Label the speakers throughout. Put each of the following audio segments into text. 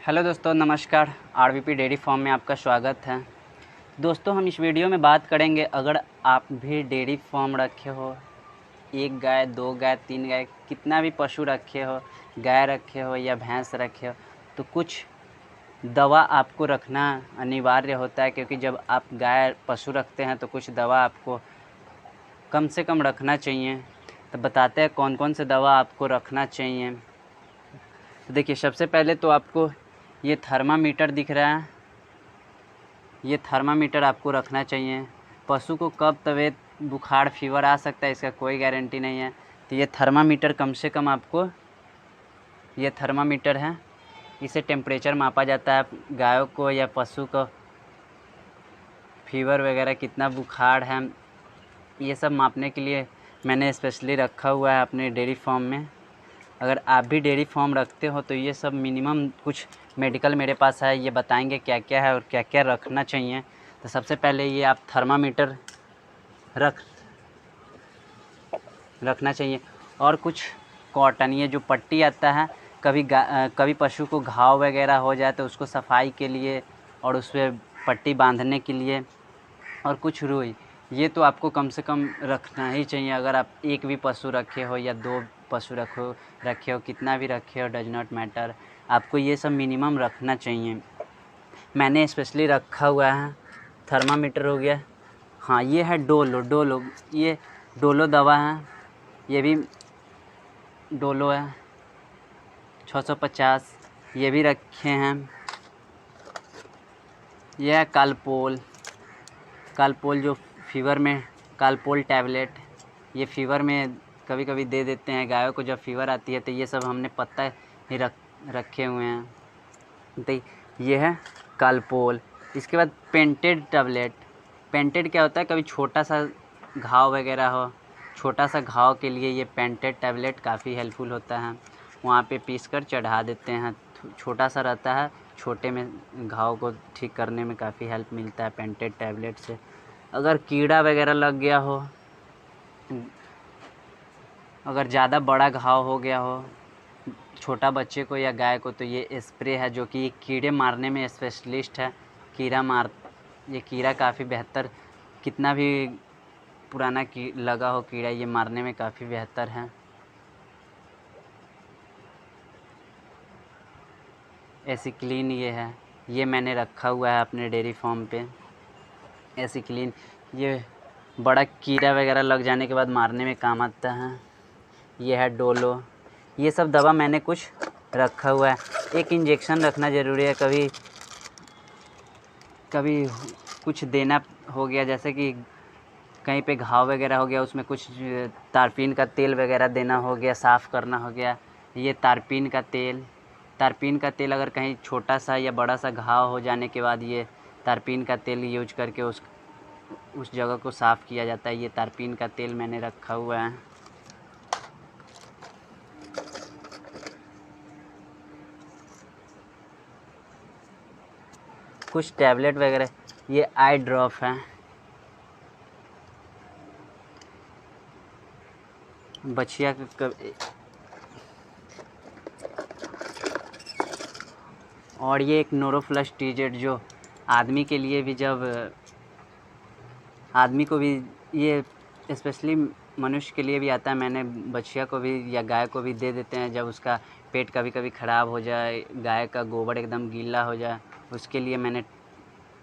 Speaker 1: Hello दोस्तों, नमस्कार। आरवीपी dairy farm में आपका स्वागत है। दोस्तों, हम इस वीडियो में बात करेंगे, अगर आप भी डेयरी फार्म रखे हो, एक गाय, दो गाय, तीन गाय, कितना भी पशु रखे हो, गाय रखे हो या भैंस रखे हो, तो कुछ दवा आपको रखना अनिवार्य होता है। क्योंकि जब आप गाय पशु रखते हैं तो कुछ दवा आपको कम से कम रखना चाहिए। तो बताते हैं कौन कौन से दवा आपको रखना चाहिए। तो देखिए, सबसे पहले तो आपको ये थर्मामीटर दिख रहा है, ये थर्मामीटर आपको रखना चाहिए। पशु को कब तबीयत बुखार फीवर आ सकता है, इसका कोई गारंटी नहीं है। तो ये थर्मामीटर कम से कम आपको, ये थर्मामीटर है, इसे टेम्परेचर मापा जाता है गायों को या पशु को फीवर वगैरह कितना बुखार है, ये सब मापने के लिए मैंने स्पेशली रखा हुआ है अपने डेयरी फार्म में। अगर आप भी डेयरी फार्म रखते हो तो ये सब मिनिमम कुछ मेडिकल मेरे पास है, ये बताएंगे क्या क्या है और क्या क्या रखना चाहिए। तो सबसे पहले ये आप थर्मामीटर रखना चाहिए। और कुछ कॉटन, ये जो पट्टी आता है, कभी पशु को घाव वगैरह हो जाए तो उसको सफाई के लिए और उस पर पट्टी बांधने के लिए। और कुछ रुई, ये तो आपको कम से कम रखना ही चाहिए। अगर आप एक भी पशु रखे हो या दो पशु रखे हो, कितना भी रखे हो, डज नॉट मैटर, आपको ये सब मिनिमम रखना चाहिए। मैंने स्पेशली रखा हुआ है। थर्मामीटर हो गया। हाँ, ये है डोलो, ये डोलो दवा है, ये भी डोलो है 650, ये भी रखे हैं। यह है कालपोल जो फीवर में, कालपोल टैबलेट, ये फीवर में कभी कभी दे देते हैं गायों को जब फीवर आती है। तो ये सब हमने पत्ता ही रखे हुए हैं। तो ये है कालपोल। इसके बाद पेंटेड टैबलेट। पेंटेड क्या होता है, कभी छोटा सा घाव वगैरह हो, छोटा सा घाव के लिए ये पेंटेड टैबलेट काफ़ी हेल्पफुल होता है। वहाँ पे पीस कर चढ़ा देते हैं, छोटा सा रहता है, छोटे में घाव को ठीक करने में काफ़ी हेल्प मिलता है पेंटेड टैबलेट से। अगर कीड़ा वगैरह लग गया हो, अगर ज़्यादा बड़ा घाव हो गया हो छोटा बच्चे को या गाय को, तो ये स्प्रे है जो कि कीड़े मारने में स्पेशलिस्ट है। ये कीड़ा काफ़ी बेहतर, कितना भी पुराना लगा हो कीड़ा, ये मारने में काफ़ी बेहतर है। एसिक्लीन ये है, ये मैंने रखा हुआ है अपने डेयरी फार्म पे। एसिक्लीन ये बड़ा कीड़ा वगैरह लग जाने के बाद मारने में काम आता है। ये है डोलो। ये सब दवा मैंने कुछ रखा हुआ है। एक इंजेक्शन रखना ज़रूरी है, कभी कुछ देना हो गया, जैसे कि कहीं पे घाव वगैरह हो गया, उसमें कुछ तारपीन का तेल वगैरह देना हो गया, साफ़ करना हो गया। ये तारपीन का तेल अगर कहीं छोटा सा या बड़ा सा घाव हो जाने के बाद ये तारपीन का तेल यूज करके उस जगह को साफ़ किया जाता है। ये तारपीन का तेल मैंने रखा हुआ है। कुछ टैबलेट वगैरह, ये आई ड्रॉप है। बछिया और ये एक नोरोफ्लस टीजेट, जो आदमी के लिए भी, जब आदमी को भी, ये स्पेशली मनुष्य के लिए भी आता है। मैंने बछिया को भी या गाय को भी दे देते हैं जब उसका पेट कभी कभी ख़राब हो जाए, गाय का गोबर एकदम गीला हो जाए, उसके लिए मैंने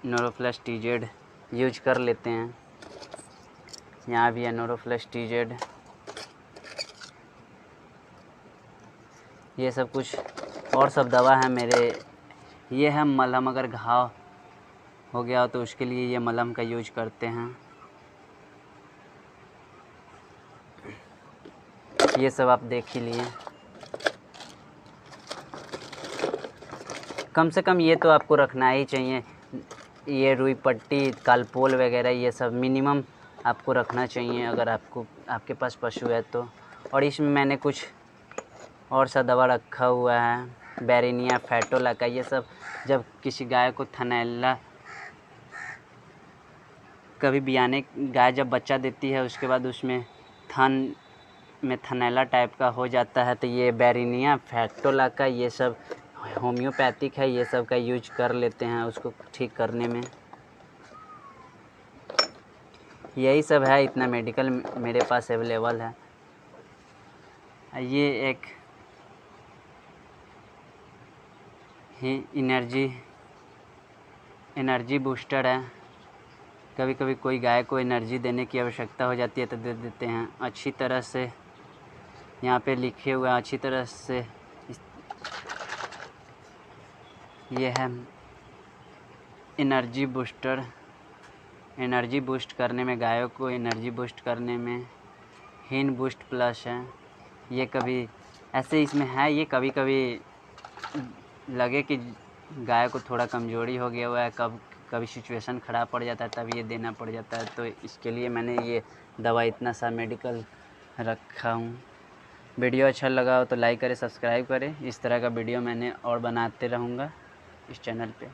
Speaker 1: नोरोफ्लस टीजेड यूज कर लेते हैं। यहाँ भी है नोरोफ्लस टीजेड। ये सब कुछ और सब दवा है मेरे। ये है मलहम, अगर घाव हो गया हो तो उसके लिए ये मलहम का यूज करते हैं। ये सब आप देख ही लिए। कम से कम ये तो आपको रखना ही चाहिए। ये रुई पट्टी, कालपोल वगैरह, ये सब मिनिमम आपको रखना चाहिए अगर आपके पास पशु है तो। और इसमें मैंने कुछ और सा दवा रखा हुआ है, बैरिनिया, फैटोला का। ये सब जब किसी गाय को थनैला, कभी गाय जब बच्चा देती है उसके बाद उसमें थन में थनैला टाइप का हो जाता है, तो ये बैरिनिया, फैटोला का ये सब होम्योपैथिक है, ये सब का यूज कर लेते हैं उसको ठीक करने में। यही सब है, इतना मेडिकल मेरे पास अवेलेबल है। ये एक ही एनर्जी बूस्टर है। कभी कभी कोई गाय को एनर्जी देने की आवश्यकता हो जाती है तो दे देते हैं। अच्छी तरह से यहाँ पे लिखे हुए हैं, अच्छी तरह से ये है एनर्जी बूस्टर। एनर्जी बूस्ट करने में, गायों को एनर्जी बूस्ट करने में हीन बूस्ट प्लस है। ये कभी ऐसे इसमें है, ये कभी कभी लगे कि गाय को थोड़ा कमज़ोरी हो गया हुआ है, कभी सिचुएशन ख़राब पड़ जाता है तब ये देना पड़ जाता है, तो इसके लिए मैंने ये दवा इतना सा मेडिकल रखा हूँ। वीडियो अच्छा लगा हो तो लाइक करें, सब्सक्राइब करें। इस तरह का वीडियो मैंने और बनाते रहूँगा इस चैनल पे।